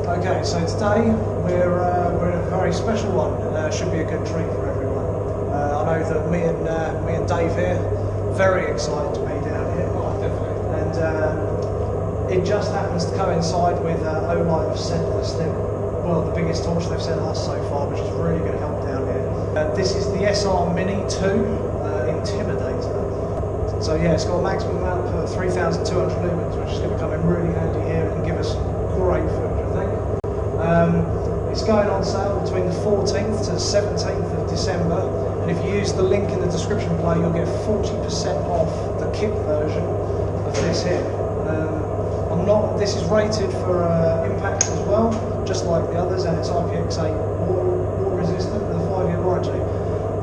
Okay, so today we're in a very special one. Should be a good treat for everyone. I know that me and Dave here very excited to be down here. Oh, definitely. And it just happens to coincide with Olight have sent us the biggest torch they've sent us so far, which is really going to help down here. This is the SR Mini 2 Intimidator. So yeah, it's got a maximum amount of 3,200 lumens, which is going to come in really handy here and give us great footage, I think. It's going on sale between the 14th to the 17th of December, and if you use the link in the description below, you'll get 40% off the kit version of this here. This is rated for impact as well, just like the others, and it's IPX8 water resistant with a 5-year warranty.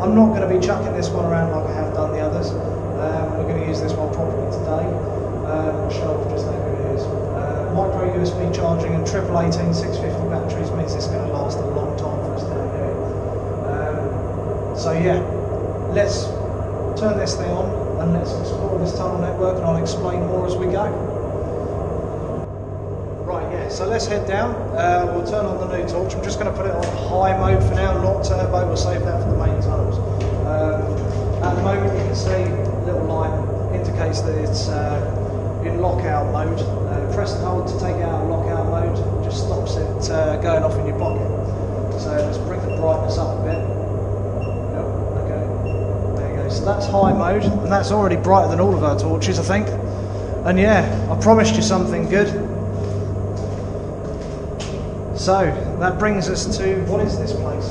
I'm not going to be chucking this one around like I have done the others. We're going to use this one properly today. I'll show off just how good it is. Micro USB charging and triple 18 650 batteries means it's going to last a long time for us down here. So yeah, let's turn this thing on and let's explore this tunnel network, and I'll explain more as we go. Right, yeah, so let's head down. We'll turn on the new torch. I'm just going to put it on high mode for now, not turbo. We'll save that for the main tunnels. At the moment you can see a little light indicates that it's in lockout mode. Press and hold to take it out of lockout mode, just stops it going off in your pocket. So let's bring the brightness up a bit. Yep, okay, there you go. So that's high mode, and that's already brighter than all of our torches, I think. And yeah, I promised you something good. So that brings us to, what is this place?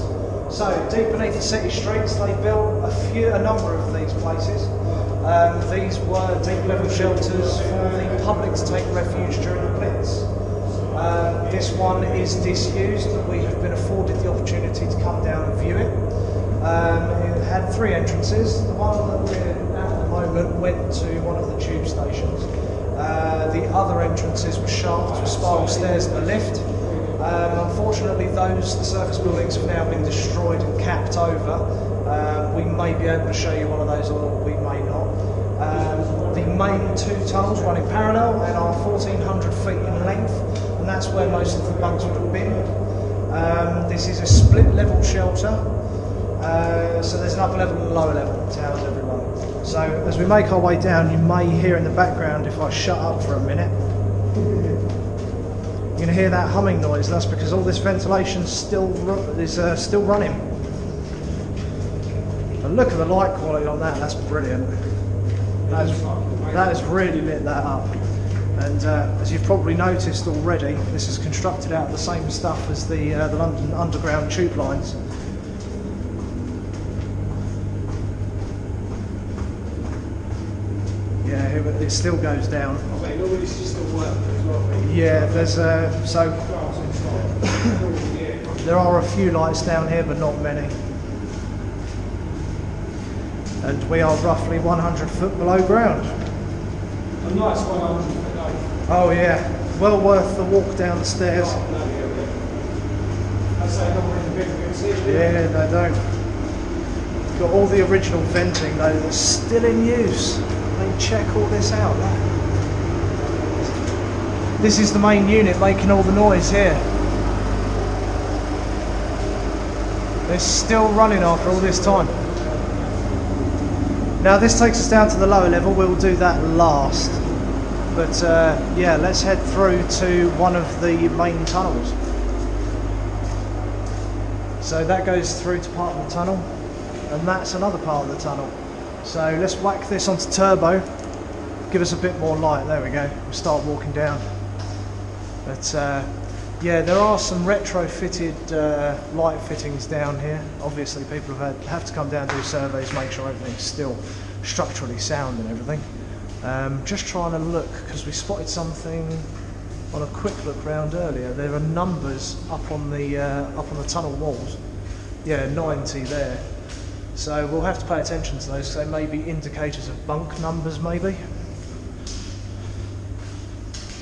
So deep beneath the city streets, they built a number of these places. These were deep level shelters for the public to take refuge during the blitz. This one is disused, but we have been afforded the opportunity to come down and view it. It had 3 entrances. The one that we're at the moment went to one of the tube stations. The other entrances were shafts with spiral stairs and a lift. Unfortunately, the surface buildings have now been destroyed and capped over. We may be able to show you one of those, or we may not. The main 2 tunnels run in parallel and are 1,400 feet in length, and that's where most of the bunks would have been. This is a split level shelter, so there's an upper level and a lower level to house everyone. So as we make our way down, you may hear in the background, if I shut up for a minute, you're going to hear that humming noise. That's because all this ventilation is still running. And look at the light quality on that, that's brilliant. That has really lit that up. And as you've probably noticed already, this is constructed out of the same stuff as the London Underground tube lines. Yeah, it still goes down. Yeah, there's there are a few lights down here, but not many. And we are roughly 100 foot below ground. A nice 100 foot day. Oh yeah, well worth the walk down the stairs. Yeah, they don't. Got all the original venting though that's still in use. They check all this out. This is the main unit making all the noise here. It's still running after all this time. Now this takes us down to the lower level. We'll do that last. But yeah, let's head through to one of the main tunnels. So that goes through to part of the tunnel, and that's another part of the tunnel. So let's whack this onto turbo, give us a bit more light. There we go. We'll start walking down. But yeah, there are some retrofitted light fittings down here. Obviously people have to come down and do surveys, make sure everything's still structurally sound and everything. Just trying to look, because we spotted something on a quick look round earlier. There are numbers up on the tunnel walls. Yeah, 90 there. So we'll have to pay attention to those, because they may be indicators of bunk numbers maybe.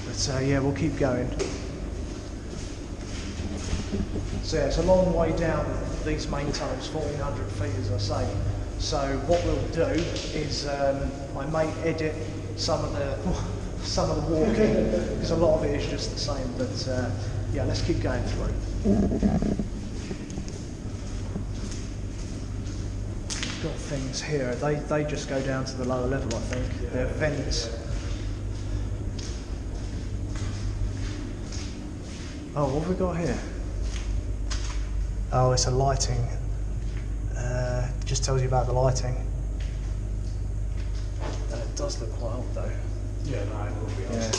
But yeah, we'll keep going. So yeah, it's a long way down these main tunnels, 1,400 feet as I say. So what we'll do is I may edit some of the walking, because a lot of it is just the same. But Yeah, let's keep going through. Got things here. They just go down to the lower level, I think. Yeah. They're vents. Yeah. Oh, what have we got here? Oh, it's a lighting. Just tells you about the lighting. It does look quite old though. Yeah, no, it will be old. Yeah.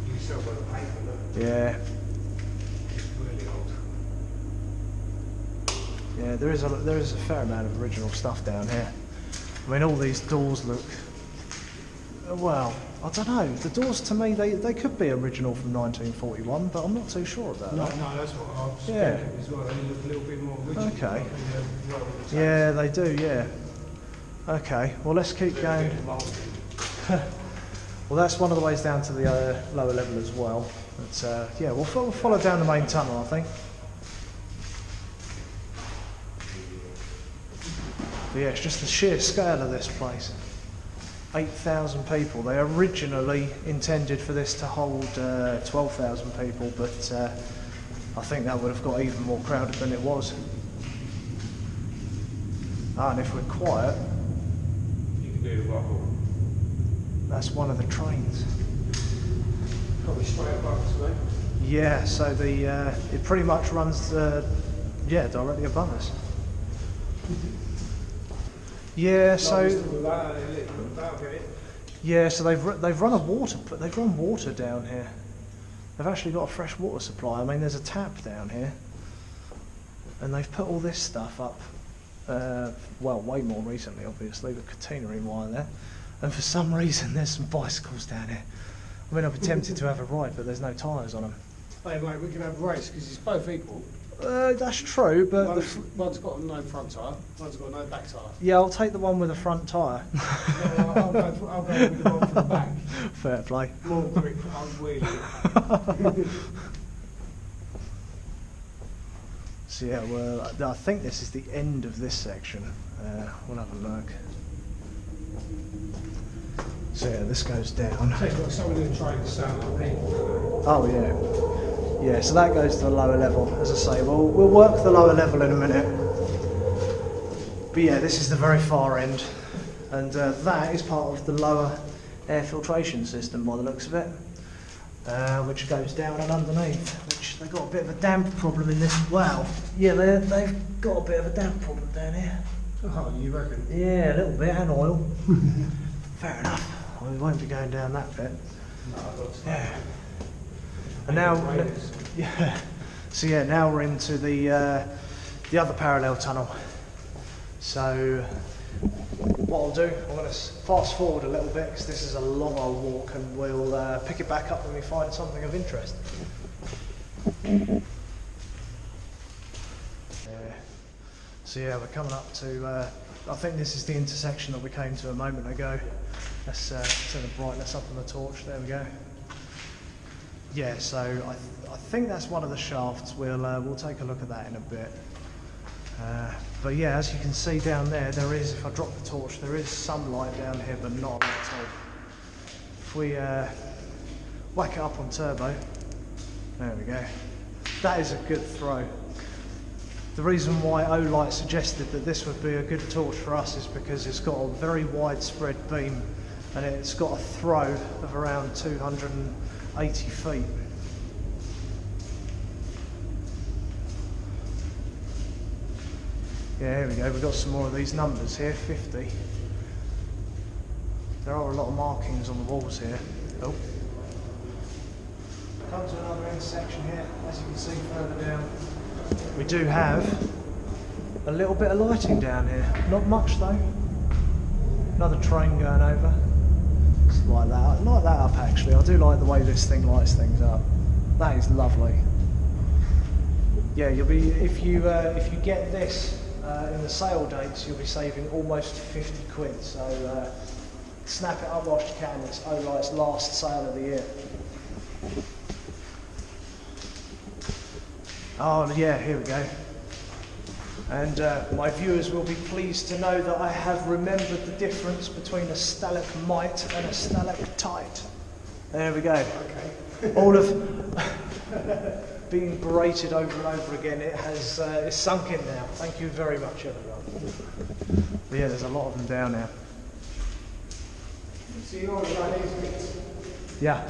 You can still got the paper, look. Yeah. It's really old. Yeah, there is a fair amount of original stuff down here. I mean, all these doors look. Well, I don't know. The doors to me, they could be original from 1941, but I'm not too sure about that. No, that's what I was thinking as well. They look a little bit more original. Okay. Yeah, they do, yeah. Okay, well let's keep going. Well, that's one of the ways down to the lower level as well. But yeah, we'll follow down the main tunnel, I think. But yeah, it's just the sheer scale of this place. 8,000 people. They originally intended for this to hold 12,000 people, but I think that would have got even more crowded than it was. Ah, and if we're quiet, you can do the rubble. That's one of the trains. Probably straight above us, mate. Yeah, so the it pretty much runs directly above us. Yeah, so yeah, so they've run water down here. They've actually got a fresh water supply. I mean, there's a tap down here, and they've put all this stuff up. Well, way more recently, obviously, the catenary wire there. And for some reason, there's some bicycles down here. I mean, I'd be tempted to have a ride, but there's no tyres on them. Hey, mate, we can have a race because it's both equal. That's true, but one's got no front tyre, one's got no back tyre. Yeah, I'll take the one with the front tyre. I'll go with the one from the back. Fair play. More grip, I'll wheelie. So yeah, well, I think this is the end of this section. We'll have a look. So yeah, this goes down. Some of the trains sound like people. Oh yeah. Yeah, so that goes to the lower level, as I say. We'll work the lower level in a minute. But yeah, this is the very far end. And that is part of the lower air filtration system by the looks of it. Which goes down and underneath, which they've got a bit of a damp problem in this. Wow, yeah, they've got a bit of a damp problem down here. Oh, you reckon? Yeah, a little bit, and oil. Fair enough. Well, we won't be going down that bit. No, I've got to say. Yeah. And now, yeah. So yeah, now we're into the other parallel tunnel. So what I'll do, I'm going to fast forward a little bit because this is a long old walk, and we'll pick it back up when we find something of interest. So yeah, we're coming up to, I think this is the intersection that we came to a moment ago. Let's turn the brightness up on the torch, there we go. Yeah, so I think that's one of the shafts. We'll take a look at that in a bit. But yeah, as you can see down there, there is, if I drop the torch, there is some light down here, but not a lot at all. If we whack it up on turbo, there we go. That is a good throw. The reason why O-Light suggested that this would be a good torch for us is because it's got a very widespread beam, and it's got a throw of around 280 feet. Yeah, here we go, we've got some more of these numbers here, 50. There are a lot of markings on the walls here. Oh. Come to another intersection here, as you can see further down. We do have a little bit of lighting down here. Not much though. Another train going over. Just like that. I like that up actually. I do like the way this thing lights things up. That is lovely. Yeah, you'll be if you get this in the sale dates, you'll be saving almost 50 quid. So snap it up whilst you can. It's O-Light's last sale of the year. Oh yeah, here we go. And my viewers will be pleased to know that I have remembered the difference between a stalagmite and a stalactite. There we go. Okay. being berated over and over again, it has it's sunk in now. Thank you very much, everyone. But yeah, there's a lot of them down now. See, you know what these bits? Yeah.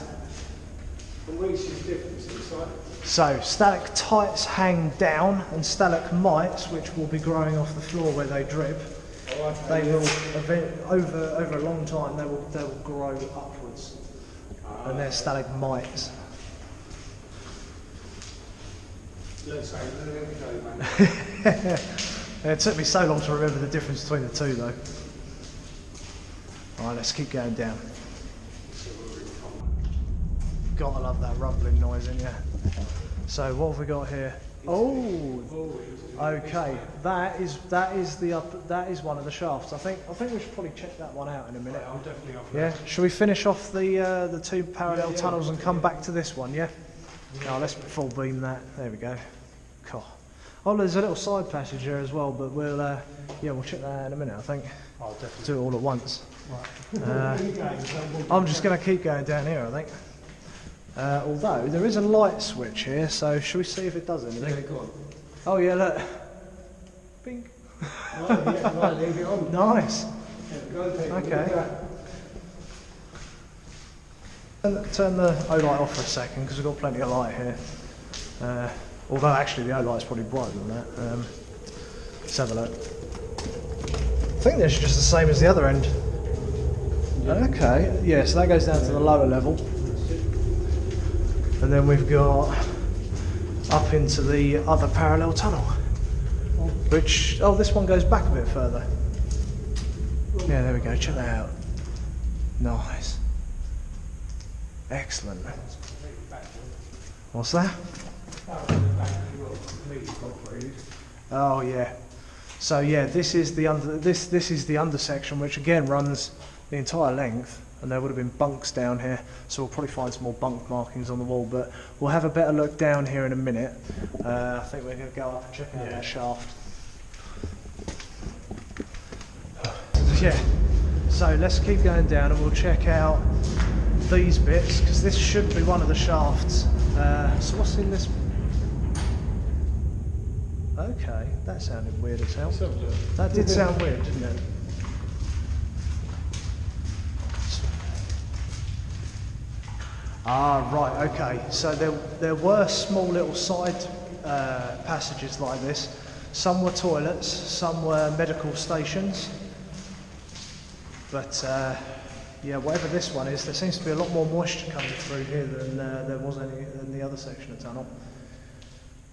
And reaches differences, right? So stalactites hang down, and stalagmites, which will be growing off the floor where they drip, they will over a long time they will grow upwards, and they're stalagmites. Let's say, let it go, man. It took me so long to remember the difference between the two, though. All right, let's keep going down. Gotta love that rumbling noise, in ya? So what have we got here? Oh, okay. That is one of the shafts. I think we should probably check that one out in a minute. I'm definitely off. Yeah. Shall we finish off the two parallel tunnels and come back to this one? Yeah. No, let's full beam that. There we go. Cool. Oh, there's a little side passage here as well, but we'll check that out in a minute. I think. I'll definitely Do it all at once. Right. I'm just going to keep going down here, I think. Although there is a light switch here, so shall we see if it does anything? Yeah, go on. Oh yeah, look. Bing. Right, leave it on. Nice. Yeah, go on, Pete. Okay. Turn the O-light off for a second because we've got plenty of light here. Although actually the O-light's probably brighter than that. Let's have a look. I think this is just the same as the other end. Okay, yeah, so that goes down to the lower level. And then we've got up into the other parallel tunnel. Which, this one goes back a bit further. Yeah, there we go, check that out. Nice. Excellent. What's that? Oh yeah. So yeah, this is the under section, which again runs the entire length, and there would have been bunks down here, so we'll probably find some more bunk markings on the wall, but we'll have a better look down here in a minute. I think we're going to go up and check out that shaft. Yeah, so let's keep going down and we'll check out these bits, because this should be one of the shafts. So what's in this? Okay, that sounded weird as hell. That did sound weird, didn't it? Ah, right, okay. So there were small little side passages like this. Some were toilets, some were medical stations. But yeah, whatever this one is, there seems to be a lot more moisture coming through here than there was any in the other section of the tunnel.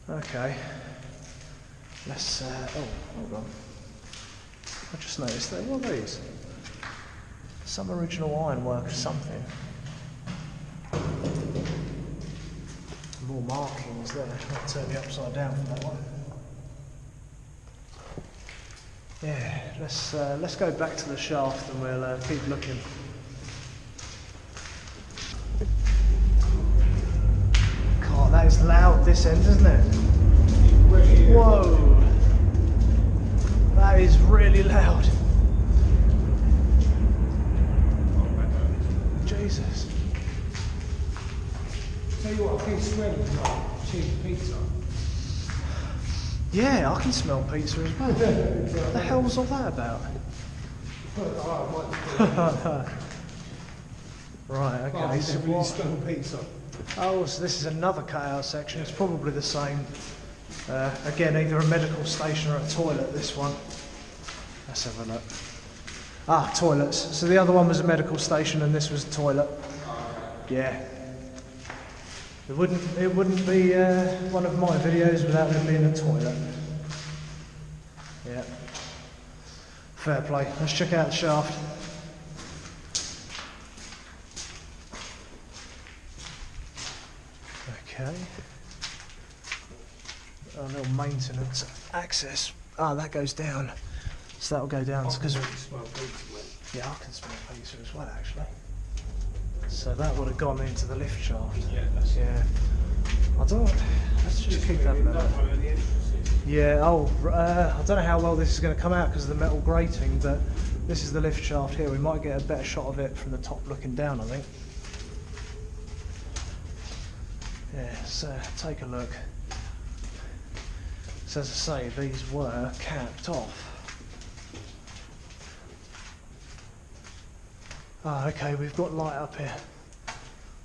Okay. Let's, hold on. I just noticed that, what are these? Some original ironwork or something. More markings there. I'll turn you upside down for that one. Yeah, let's go back to the shaft and we'll keep looking. God, that is loud this end, isn't it? Whoa! That is really loud. Jesus. Tell you what, I can smell like cheap pizza. Yeah, I can smell pizza as well. What the hell was all that about? Right, okay. So you smell pizza. oh, so this is another cut-out section. It's probably the same. Again, either a medical station or a toilet, this one. Let's have a look. Ah, toilets. So the other one was a medical station and this was a toilet. Yeah. It wouldn't be one of my videos without there being a toilet. Yeah. Fair play. Let's check out the shaft. Okay. A little maintenance access. Ah, that goes down. So that'll go down because yeah, I can smell pizza as well actually. So that would have gone into the lift shaft. Yeah, that's Let's just keep that there. Yeah, I don't know how well this is going to come out because of the metal grating, but this is the lift shaft here. We might get a better shot of it from the top looking down, I think. Yeah, so take a look. So as I say, these were capped off. Ah, okay, we've got light up here.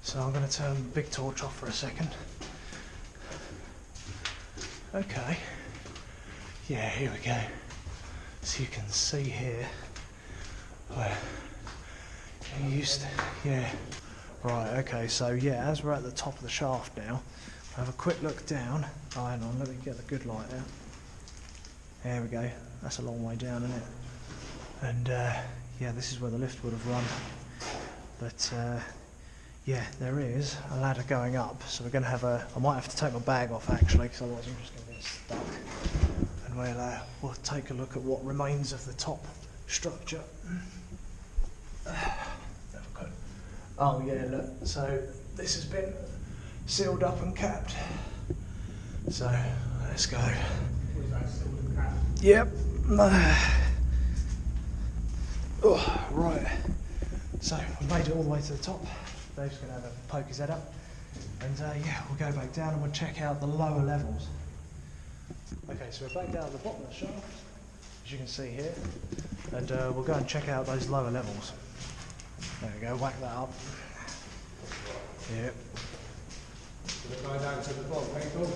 So I'm going to turn the big torch off for a second. Okay. Yeah, here we go. So you can see here where you used to, yeah. Right, okay, so yeah, as we're at the top of the shaft now, have a quick look down. Oh, hang on, let me get the good light out. There we go. That's a long way down, isn't it? And yeah, this is where the lift would have run. But yeah, there is a ladder going up. So we're going to have a. I might have to take my bag off actually, because otherwise I'm just going to get stuck. And we'll take a look at what remains of the top structure. Oh yeah, look. So this has been sealed up and capped. So let's go. Yep. Oh, right. So we made it all the way to the top. Dave's going to have a poke his head up. And yeah, we'll go back down and we'll check out the lower levels. Okay, so we're back down at the bottom of the shaft, as you can see here. And we'll go and check out those lower levels. There we go, whack that up. Yep. We'll go down to the bottom, people.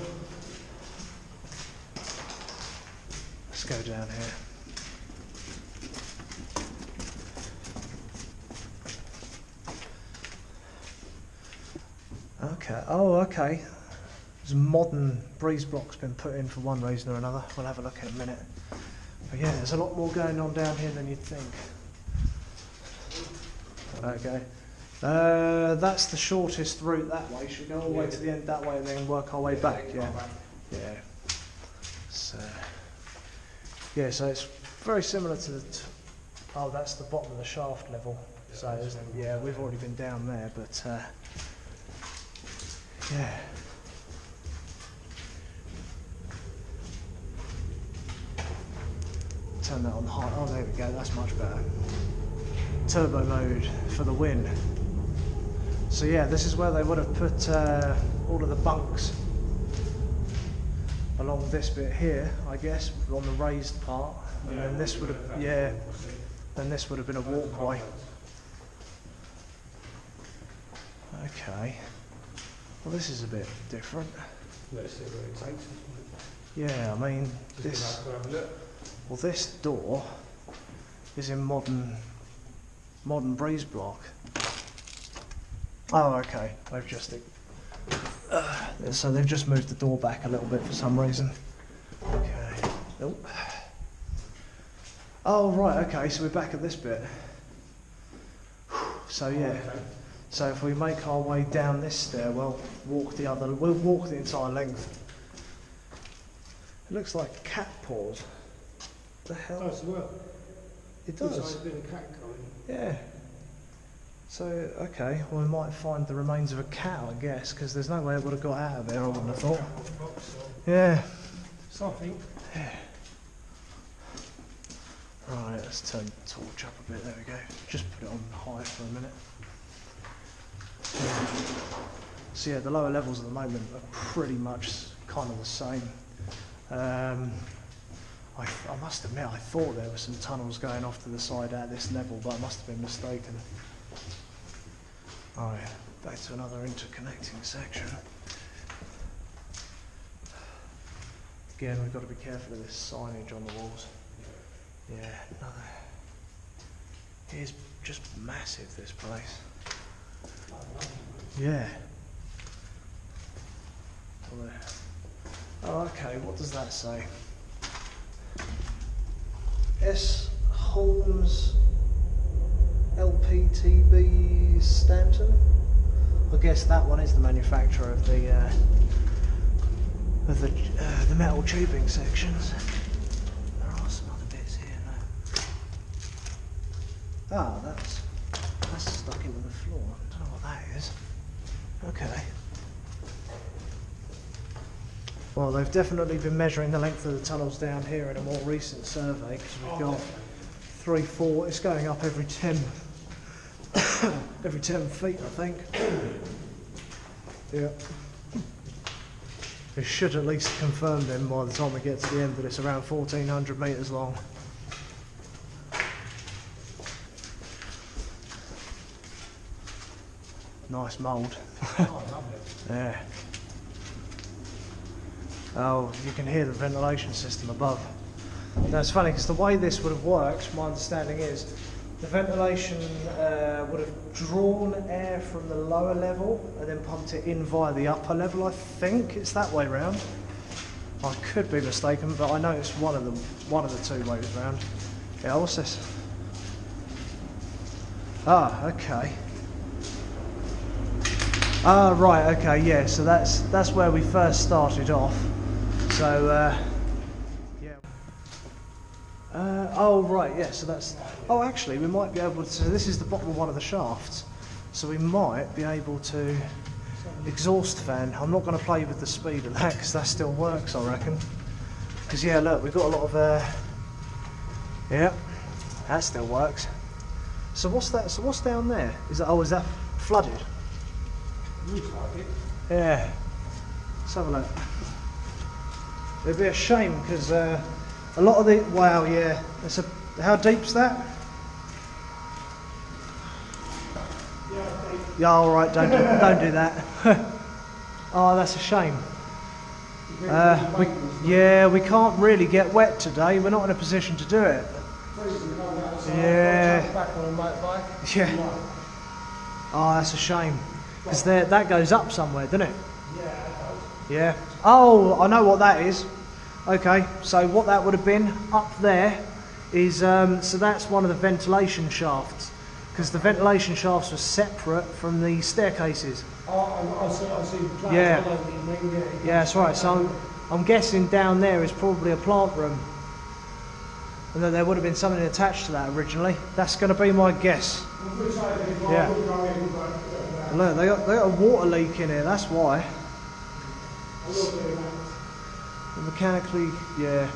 Let's go down here. Okay, oh okay. There's modern breeze blocks been put in for one reason or another. We'll have a look in a minute. But yeah, there's a lot more going on down here than you'd think. Okay. That's the shortest route that way. Should we go all the way to the end that way and then work our way back? Yeah. Yeah. So, yeah, so it's very similar to the... oh, that's the bottom of the shaft level. So, yeah, we've already been down there, but... yeah. Turn that on high. Oh, there we go. That's much better. Turbo mode for the win. So yeah, this is where they would have put all of the bunks along this bit here, I guess, on the raised part. And then this would have, yeah, then this would have been a walkway. Okay. Well, this is a bit different. Let's see where it takes us. Yeah, I mean, this. Well, this door is in modern breeze block. Oh, okay. They've just so they've just moved the door back a little bit for some reason. Okay. Nope. Oh right. Okay. So we're back at this bit. So yeah. So if we make our way down this stairwell, we'll walk the entire length. It looks like cat paws. What the hell? Does well. It does. There's a bit of cat going. Yeah. So, okay, well we might find the remains of a cat, I guess, because there's no way it would have got out of there, I wouldn't have thought. Yeah. Something. Yeah. Right, let's turn the torch up a bit, there we go. Just put it on high for a minute. So yeah, the lower levels at the moment are pretty much kind of the same. I must admit, I thought there were some tunnels going off to the side at this level, but I must have been mistaken. Alright, back to another interconnecting section. Again, we've got to be careful of this signage on the walls. Yeah, another. It is just massive, this place. Yeah. Oh, okay, what does that say? S. Holmes LPTB Stanton. I guess that one is the manufacturer of the metal tubing sections. There are some other bits here now. Ah, that's stuck into the floor. I don't know what that is. Okay. Well, they've definitely been measuring the length of the tunnels down here in a more recent survey, because we've got 3, 4. It's going up every 10 feet, I think. Yeah. We should at least confirm then by the time we get to the end that it's around 1400 metres long. Nice mould. Yeah. Oh, you can hear the ventilation system above. Now it's funny because the way this would have worked, my understanding is, the ventilation would have drawn air from the lower level and then pumped it in via the upper level. I think it's that way round. I could be mistaken, but I know it's one of the two ways round. Yeah, what's this? Ah, okay. Ah, right, okay, yeah. So that's where we first started off. So, yeah. Oh, right, yeah. So that's. Oh, actually, we might be able to. So this is the bottom of one of the shafts. So we might be able to exhaust fan. I'm not going to play with the speed of that because that still works, I reckon. Because yeah, look, we've got a lot of. Yeah, that still works. So what's that? So what's down there? Is that? Oh, is that flooded? Looks like it. Yeah. Let's have a look. It'd be a shame because a lot of the. Wow, yeah. It's a. How deep's that? Yeah, all right. Don't do that. Oh, that's a shame. We can't really get wet today. We're not in a position to do it. Yeah. Yeah. Oh, that's a shame. Because that goes up somewhere, doesn't it? Yeah. Oh, I know what that is. Okay, so what that would have been up there is, so that's one of the ventilation shafts. Because the ventilation shafts were separate from the staircases. Oh, I see. Yeah. Yeah, that's right. So I'm guessing down there is probably a plant room. And then there would have been something attached to that originally. That's going to be my guess. Yeah. Look, they got a water leak in here, that's why. Mechanically, yeah.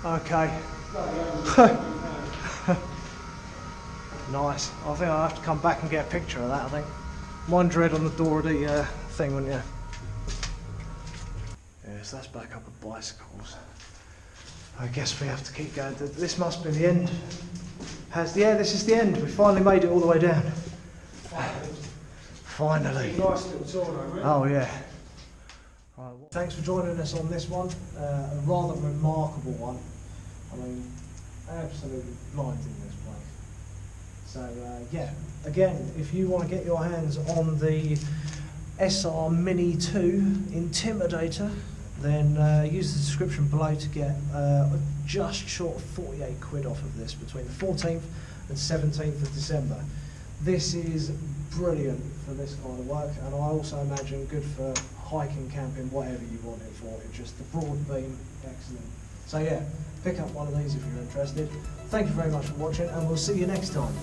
Okay. Nice. I think I'll have to come back and get a picture of that, I think. Mind dread on the door of the thing, wouldn't you? Yeah, so that's back up at bicycles. I guess we have to keep going. This must be the end. Yeah, this is the end. We finally made it all the way down. Finally. Nice little tour, though, Oh yeah. Right, well, thanks for joining us on this one. A rather remarkable one. I mean, absolutely blinding this place. So yeah, again, if you want to get your hands on the SR Mini 2 Intimidator, then use the description below to get just short of 48 quid off of this between the 14th and 17th of December. This is brilliant for this kind of work, and I also imagine good for hiking, camping, whatever you want it for. It's just the broad beam, excellent. So yeah, pick up one of these if you're interested. Thank you very much for watching, and we'll see you next time.